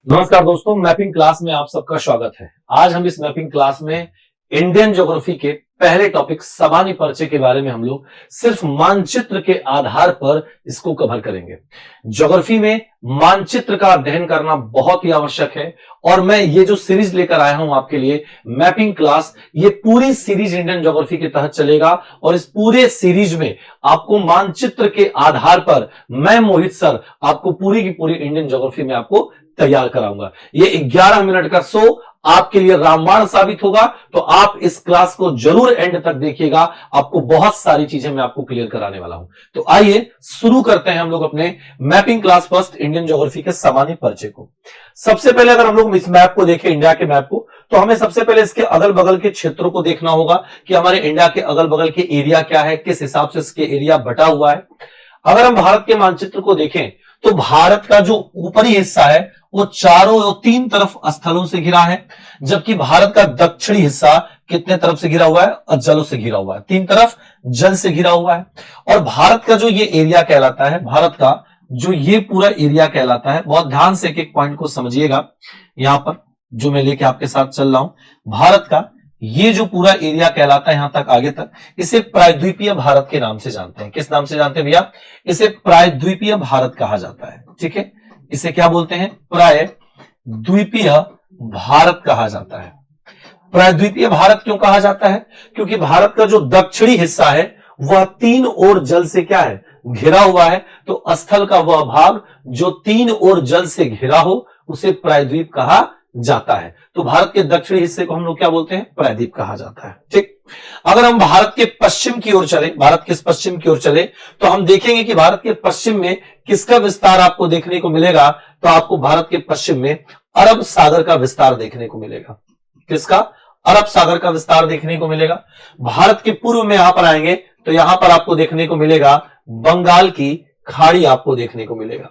नमस्कार दोस्तों, mapping class में आप सबका स्वागत है। आज हम इस मैपिंग क्लास में इंडियन ज्योग्राफी के पहले टॉपिक सामान्य परिचय के बारे में हम लोग सिर्फ मानचित्र के आधार पर इसको कवर करेंगे। ज्योग्राफी में मानचित्र का अध्ययन करना बहुत ही आवश्यक है और मैं ये जो सीरीज लेकर आया हूं आपके लिए मैपिंग क्लास, ये पूरी सीरीज इंडियन ज्योग्राफी के तहत चलेगा और इस पूरे सीरीज में आपको मानचित्र के आधार पर मैं मोहित सर आपको पूरी की पूरी इंडियन ज्योग्राफी में आपको तैयार कराऊंगा। ये 11 मिनट का शो आपके लिए रामबाण साबित होगा, तो आप इस क्लास को जरूर एंड तक देखिएगा। आपको बहुत सारी चीजें मैं आपको क्लियर कराने वाला हूं। तो आइए शुरू करते हैं हम लोग अपने mapping class first Indian geography के सामान्य परिचय को। सबसे पहले अगर हम लोग इस मैप को देखें, इंडिया के मैप को, तो हमें सबसे पहले इसके अगल बगल के क्षेत्रों को देखना होगा कि हमारे इंडिया के अगल बगल के एरिया क्या है, किस हिसाब से इसके एरिया बटा हुआ है। अगर हम भारत के मानचित्र को देखें तो भारत का जो ऊपरी हिस्सा है वो चारों और तीन तरफ स्थलों से घिरा है, जबकि भारत का दक्षिणी हिस्सा कितने तरफ से घिरा हुआ है? जलों से घिरा हुआ है, तीन तरफ जल से घिरा हुआ है। और भारत का जो ये एरिया कहलाता है, भारत का जो ये पूरा एरिया कहलाता है, बहुत ध्यान से एक एक पॉइंट को समझिएगा। यहां पर जो मैं लेके आपके साथ चल रहा हूं, भारत का ये जो पूरा एरिया कहलाता है यहां तक आगे तक, इसे प्रायद्वीपीय भारत के नाम से जानते हैं। किस नाम से जानते हैं भैया? इसे प्रायद्वीपीय भारत कहा जाता है। ठीक है, इसे क्या बोलते हैं? प्रायद्वीपीय भारत कहा जाता है। प्रायद्वीपीय भारत क्यों कहा जाता है? क्योंकि भारत का जो दक्षिणी हिस्सा है वह तीन ओर जल से क्या है? घिरा हुआ है। तो स्थल का वह भाग जो तीन ओर जल से घिरा हो उसे प्रायद्वीप कहा जाता है। तो भारत के दक्षिणी हिस्से को हम लोग क्या बोलते हैं? प्रायद्वीप कहा जाता है। ठीक, अगर हम भारत के पश्चिम की ओर चले, भारत के पश्चिम की ओर चले, तो हम देखेंगे कि भारत के पश्चिम में किसका विस्तार आपको देखने को मिलेगा? तो आपको भारत के पश्चिम में अरब सागर का विस्तार देखने को मिलेगा। किसका? अरब सागर का विस्तार देखने को मिलेगा। भारत के पूर्व में यहां पर आएंगे तो यहां पर आपको देखने को मिलेगा बंगाल की खाड़ी आपको देखने को मिलेगा।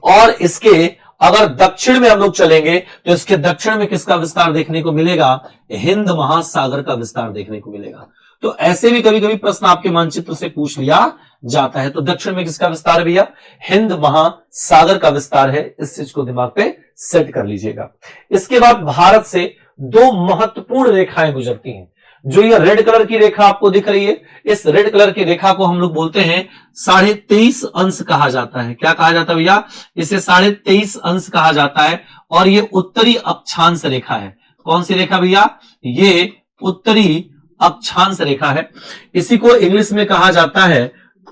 और इसके अगर दक्षिण में हम लोग चलेंगे तो इसके दक्षिण में किसका विस्तार देखने को मिलेगा? हिंद महासागर का विस्तार देखने को मिलेगा। तो ऐसे भी कभी कभी प्रश्न आपके मानचित्र से पूछ लिया जाता है। तो दक्षिण में किसका विस्तार है भैया? हिंद महासागर का विस्तार है। इस चीज को दिमाग पे सेट कर लीजिएगा। इसके बाद भारत से दो महत्वपूर्ण रेखाएं गुजरती हैं। जो ये रेड कलर की रेखा आपको दिख रही है, इस रेड कलर की रेखा को हम लोग बोलते हैं 23.5 अंश कहा जाता है। क्या कहा जाता है भैया? इसे 23.5 अंश कहा जाता है। और ये उत्तरी अक्षांश रेखा है। कौन सी रेखा भैया? ये उत्तरी अक्षांश रेखा है। इसी को इंग्लिश में कहा जाता है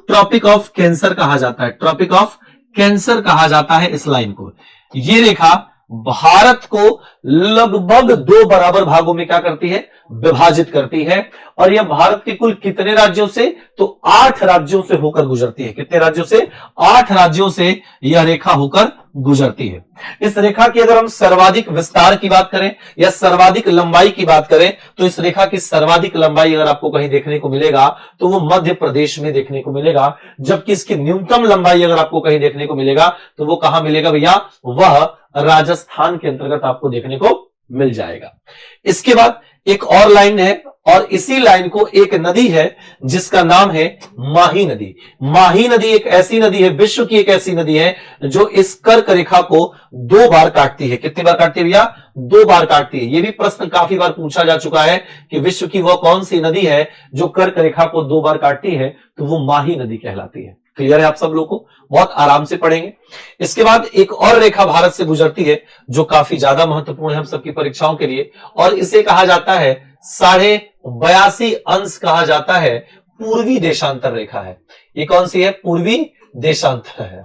ट्रॉपिक ऑफ कैंसर कहा जाता है। ट्रॉपिक ऑफ कैंसर कहा जाता है इस लाइन को। ये रेखा भारत को लगभग दो बराबर भागों में क्या करती है? विभाजित करती है। और यह भारत के कुल कितने राज्यों से? तो 8 राज्यों से होकर गुजरती है। कितने राज्यों से? 8 राज्यों से यह रेखा होकर गुजरती है। इस रेखा की अगर हम सर्वाधिक विस्तार की बात करें या सर्वाधिक लंबाई की बात करें तो इस रेखा की सर्वाधिक लंबाई अगर आपको कहीं देखने को मिलेगा तो वो मध्य प्रदेश में देखने को मिलेगा। जबकि इसकी न्यूनतम लंबाई अगर आपको कहीं देखने को मिलेगा तो वो कहां मिलेगा भैया? वह राजस्थान के अंतर्गत आपको देखने को मिल जाएगा। इसके बाद एक और लाइन है और इसी लाइन को एक नदी है जिसका नाम है माही नदी। माही नदी एक ऐसी नदी है, विश्व की एक ऐसी नदी है जो इस कर्क रेखा को 2 बार काटती है। कितनी बार काटती है भैया? 2 बार काटती है। यह भी प्रश्न काफी बार पूछा जा चुका है कि विश्व की वह कौन सी नदी है जो कर्क रेखा को 2 बार काटती है? तो वो माही नदी कहलाती है। क्लियर है आप सब लोग को? बहुत आराम से पढ़ेंगे। इसके बाद एक और रेखा भारत से गुजरती है जो काफी ज्यादा महत्वपूर्ण है हम सबकी परीक्षाओं के लिए, और इसे कहा जाता है 82.5 अंश कहा जाता है। पूर्वी देशांतर रेखा है। ये कौन सी है? पूर्वी देशांतर है।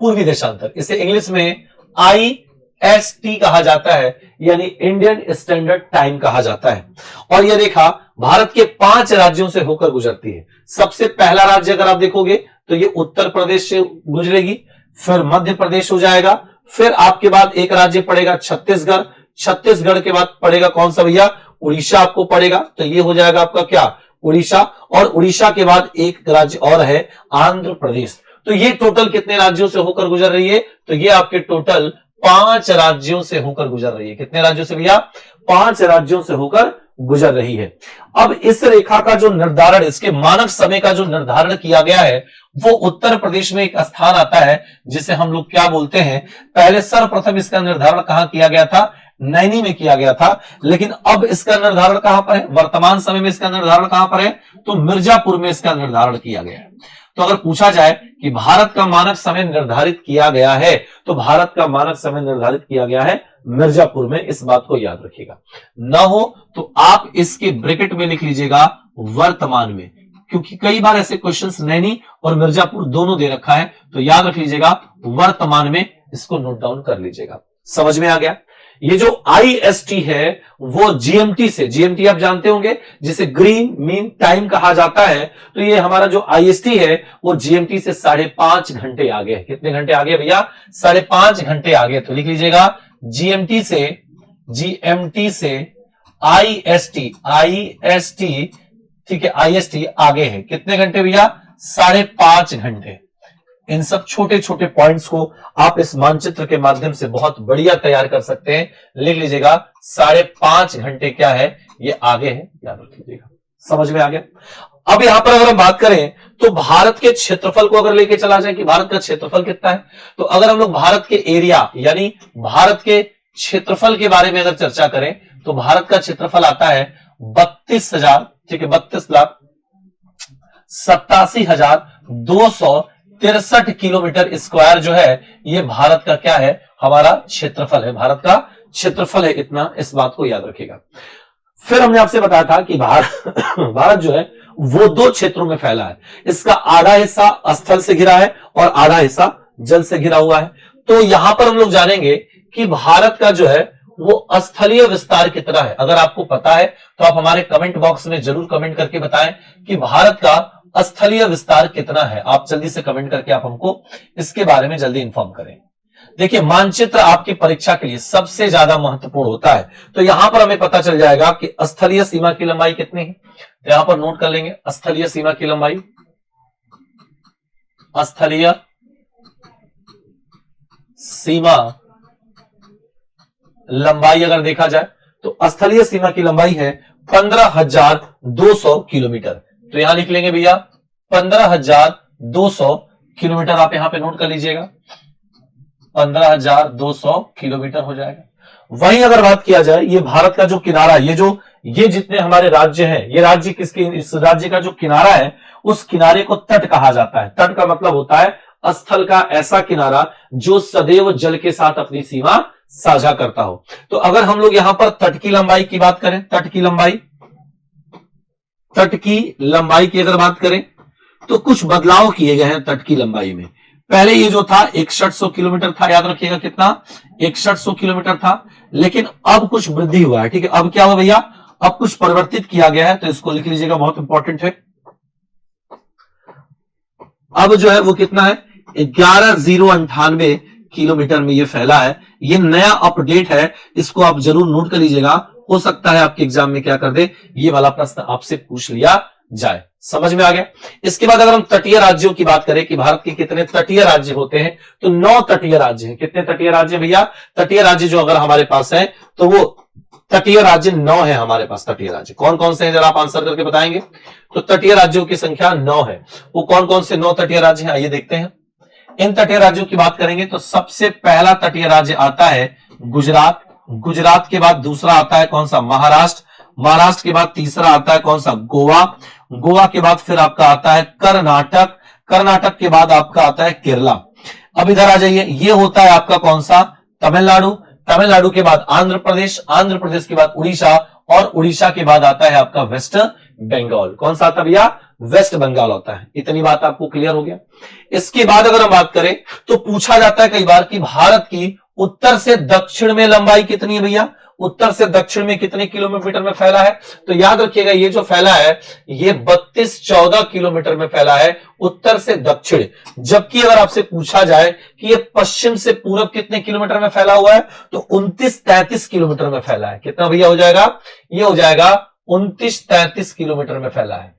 पूर्वी देशांतर, इसे इंग्लिश में IST कहा जाता है, यानी इंडियन स्टैंडर्ड टाइम कहा जाता है। और यह रेखा भारत के 5 राज्यों से होकर गुजरती है। सबसे पहला राज्य अगर आप देखोगे तो ये उत्तर प्रदेश से गुजरेगी, फिर मध्य प्रदेश हो जाएगा, फिर आपके बाद एक राज्य पड़ेगा छत्तीसगढ़, छत्तीसगढ़ के बाद पड़ेगा कौन सा भैया? उड़ीसा आपको पड़ेगा। तो ये हो जाएगा आपका क्या? उड़ीसा। और उड़ीसा के बाद एक राज्य और है आंध्र प्रदेश। तो ये टोटल कितने राज्यों से होकर गुजर रही है? तो ये आपके टोटल 5 राज्यों से होकर गुजर रही है। कितने राज्यों से भैया? 5 राज्यों से होकर गुजर रही है। अब इस रेखा का जो निर्धारण, इसके मानक समय का जो निर्धारण किया गया है वो उत्तर प्रदेश में एक स्थान आता है जिसे हम लोग क्या बोलते हैं, पहले सर्वप्रथम इसका निर्धारण कहां किया गया था, नैनी में किया गया था, लेकिन अब इसका निर्धारण कहां पर है, वर्तमान समय में इसका निर्धारण कहां पर है, तो मिर्जापुर में इसका निर्धारण किया गया है। तो अगर पूछा जाए कि भारत का मानक समय निर्धारित किया गया है, तो भारत का मानक समय निर्धारित किया गया है मिर्जापुर में, इस बात को याद रखिएगा। न हो तो आप इसके ब्रैकेट में लिख लीजिएगा वर्तमान में, क्योंकि कई बार ऐसे क्वेश्चंस नैनी और मिर्जापुर दोनों दे रखा है, तो याद रख लीजिएगा वर्तमान में, इसको नोट डाउन कर लीजिएगा। समझ में आ गया। ये जो IST है वो GMT से, GMT आप जानते होंगे जिसे ग्रीन मीन टाइम कहा जाता है, तो ये हमारा जो IST है वो GMT से 5.5 घंटे आगे है। कितने घंटे आगे भैया, 5.5 घंटे आगे। तो लिख लीजिएगा GMT से IST, ठीक है, IST आगे है। कितने घंटे भैया, 5.5 घंटे। इन सब छोटे छोटे पॉइंट्स को आप इस मानचित्र के माध्यम से बहुत बढ़िया तैयार कर सकते हैं। लिख लीजिएगा 5.5 घंटे क्या है, ये आगे है, याद रख लीजिएगा। समझ में आ गया। अब यहां पर अगर हम बात करें तो भारत के क्षेत्रफल को अगर लेके चला जाए कि भारत का क्षेत्रफल कितना है, तो अगर हम लोग भारत के एरिया यानी भारत के क्षेत्रफल के बारे में अगर चर्चा करें तो भारत का क्षेत्रफल आता है 32,000, ठीक है, 32,87,263 किलोमीटर स्क्वायर जो है ये भारत का क्या है, हमारा क्षेत्रफल है। भारत का क्षेत्रफल है इतना, इस बात को याद रखिएगा। फिर हमने आपसे बताया था कि भारत जो है वो 2 क्षेत्रों में फैला है। इसका आधा हिस्सा स्थल से घिरा है और आधा हिस्सा जल से घिरा हुआ है। तो यहां पर हम लोग जानेंगे कि भारत का जो है वो स्थलीय विस्तार कितना है। अगर आपको पता है तो आप हमारे कमेंट बॉक्स में जरूर कमेंट करके बताएं कि भारत का स्थलीय विस्तार कितना है। आप जल्दी से कमेंट करके आप हमको इसके बारे में जल्दी इंफॉर्म करें। देखिए, मानचित्र आपकी परीक्षा के लिए सबसे ज्यादा महत्वपूर्ण होता है, तो यहां पर हमें पता चल जाएगा कि स्थलीय सीमा की लंबाई कितनी है। तो यहां पर नोट कर लेंगे स्थलीय सीमा की लंबाई। स्थलीय सीमा लंबाई अगर देखा जाए तो स्थलीय सीमा की लंबाई है 15,200 किलोमीटर। तो यहां लिख लेंगे भैया 15,200 किलोमीटर, आप यहां पे नोट कर लीजिएगा, 15,200 किलोमीटर हो जाएगा। वहीं अगर बात किया जाए ये भारत का जो किनारा, ये जितने हमारे राज्य हैं, ये राज्य किसके, इस राज्य का जो किनारा है उस किनारे को तट कहा जाता है। तट का मतलब होता है स्थल का ऐसा किनारा जो सदैव जल के साथ अपनी सीमा साझा करता हो। तो अगर हम लोग यहां पर तट की लंबाई की बात करें, तट की लंबाई की अगर बात करें तो कुछ बदलाव किए गए हैं तट की लंबाई में। पहले ये जो था 6100 किलोमीटर था, याद रखिएगा कितना, 6100 किलोमीटर था, लेकिन अब कुछ वृद्धि हुआ है। ठीक है, अब क्या हुआ भैया, अब कुछ परिवर्तित किया गया है, तो इसको लिख लीजिएगा, बहुत इंपॉर्टेंट है। अब जो है वो कितना है, 11,098 किलोमीटर में ये फैला है। ये नया अपडेट है, इसको आप जरूर नोट कर लीजिएगा। हो सकता है आपके एग्जाम में क्या कर दे, ये वाला प्रश्न आपसे पूछ लिया जाए। समझ में आ गया। इसके बाद अगर हम तटीय राज्यों की बात करें कि भारत के कितने तटीय राज्य होते हैं, तो 9 तटीय राज्य हैं। कितने तटीय राज्य भैया, तटीय राज्य जो अगर हमारे पास है तो वो तटीय राज्य 9 है हमारे पास। तटीय राज्य कौन कौन से हैं, जरा आप आंसर करके बताएंगे। तो तटीय राज्यों की संख्या 9 है। वो कौन कौन से 9 तटीय राज्य हैं, आइए देखते हैं। इन तटीय राज्यों की बात करेंगे तो सबसे पहला तटीय राज्य आता है गुजरात। गुजरात के बाद दूसरा आता है कौन सा, महाराष्ट्र। महाराष्ट्र के बाद तीसरा आता है कौन सा, गोवा। गोवा के बाद फिर आपका आता है कर्नाटक। कर्नाटक के बाद आपका आता है केरला। अब इधर आ जाइए, ये होता है आपका कौन सा, तमिलनाडु। तमिलनाडु के बाद आंध्र प्रदेश। आंध्र प्रदेश के बाद उड़ीसा, और उड़ीसा के बाद आता है आपका वेस्ट बंगाल। कौन सा आता है भैया, वेस्ट बंगाल होता है। इतनी बात आपको क्लियर हो गया। इसके बाद अगर हम बात करें तो पूछा जाता है कई बार कि भारत की उत्तर से दक्षिण में लंबाई कितनी है भैया, उत्तर से दक्षिण में कितने किलोमीटर में फैला है। तो याद रखिएगा ये जो फैला है ये 3214 किलोमीटर में फैला है उत्तर से दक्षिण। जबकि अगर आपसे पूछा जाए कि ये पश्चिम से पूरब कितने किलोमीटर में फैला हुआ है, तो 2933 किलोमीटर में फैला है। कितना भैया हो जाएगा, ये हो जाएगा 2933 किलोमीटर में फैला है।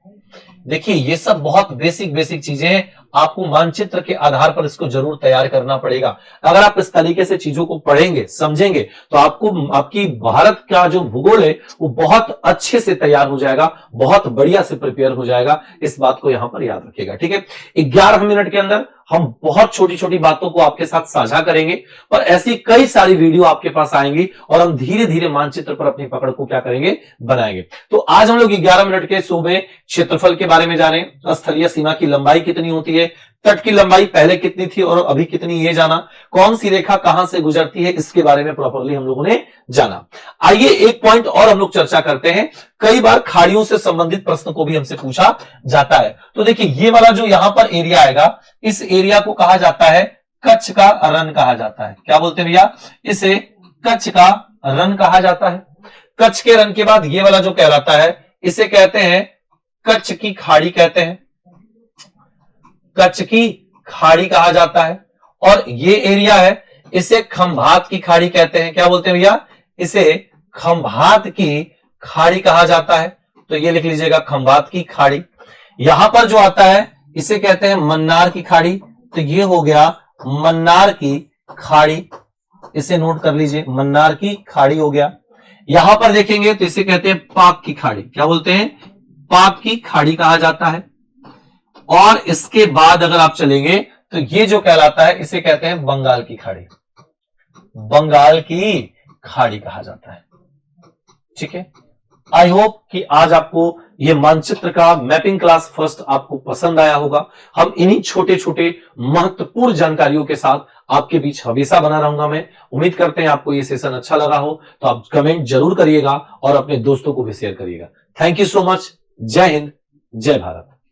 देखिए ये सब बहुत बेसिक चीजें हैं, आपको मानचित्र के आधार पर इसको जरूर तैयार करना पड़ेगा। अगर आप इस तरीके से चीजों को पढ़ेंगे, समझेंगे, तो आपको आपकी भारत का जो भूगोल है वो बहुत अच्छे से तैयार हो जाएगा, बहुत बढ़िया से प्रिपेयर हो जाएगा। इस बात को यहां पर याद रखिएगा, ठीक है। 11 मिनट के अंदर हम बहुत छोटी छोटी बातों को आपके साथ साझा करेंगे, पर ऐसी कई सारी वीडियो आपके पास आएंगी और हम धीरे धीरे मानचित्र पर अपनी पकड़ को क्या करेंगे, बनाएंगे। तो आज हम लोग 11 मिनट के सूबे क्षेत्रफल के बारे में जाने, स्थलीय सीमा की लंबाई कितनी होती है, तट की लंबाई पहले कितनी थी और अभी कितनी, ये जाना, कौन सी रेखा कहां से गुजरती है, इसके बारे में प्रॉपरली हम लोगों ने जाना। आइए एक पॉइंट और हम लोग चर्चा करते हैं। कई बार खाड़ियों से संबंधित प्रश्न को भी हमसे पूछा जाता है। तो देखिए ये वाला जो यहां पर एरिया आएगा, इस एरिया को कहा जाता है कच्छ का रण कहा जाता है। क्या बोलते हैं भैया, इसे कच्छ का रण कहा जाता है। कच्छ के रण के बाद ये वाला जो कहलाता है, इसे कहते हैं कच्छ की खाड़ी कहते हैं, कच्छ की खाड़ी कहा जाता है। और ये एरिया है, इसे खंभात की खाड़ी कहते हैं। क्या बोलते हैं भैया, इसे खंभात की खाड़ी कहा जाता है। तो ये लिख लीजिएगा, खंभात की खाड़ी। यहां पर जो आता है इसे कहते हैं मन्नार की खाड़ी। तो ये हो गया मन्नार की खाड़ी, इसे नोट कर लीजिए, मन्नार की खाड़ी हो गया। यहां पर देखेंगे तो इसे कहते हैं पाक की खाड़ी। क्या बोलते हैं, पाक की खाड़ी कहा जाता है। और इसके बाद अगर आप चलेंगे तो ये जो कहलाता है, इसे कहते हैं बंगाल की खाड़ी, बंगाल की खाड़ी कहा जाता है, ठीक है। आई होप कि आज आपको ये मानचित्र का मैपिंग क्लास फर्स्ट आपको पसंद आया होगा। हम इन्हीं छोटे छोटे महत्वपूर्ण जानकारियों के साथ आपके बीच हमेशा बना रहूंगा मैं। उम्मीद करते हैं आपको ये सेशन अच्छा लगा हो, तो आप कमेंट जरूर करिएगा और अपने दोस्तों को भी शेयर करिएगा। Thank you so much. जय हिंद, जय भारत।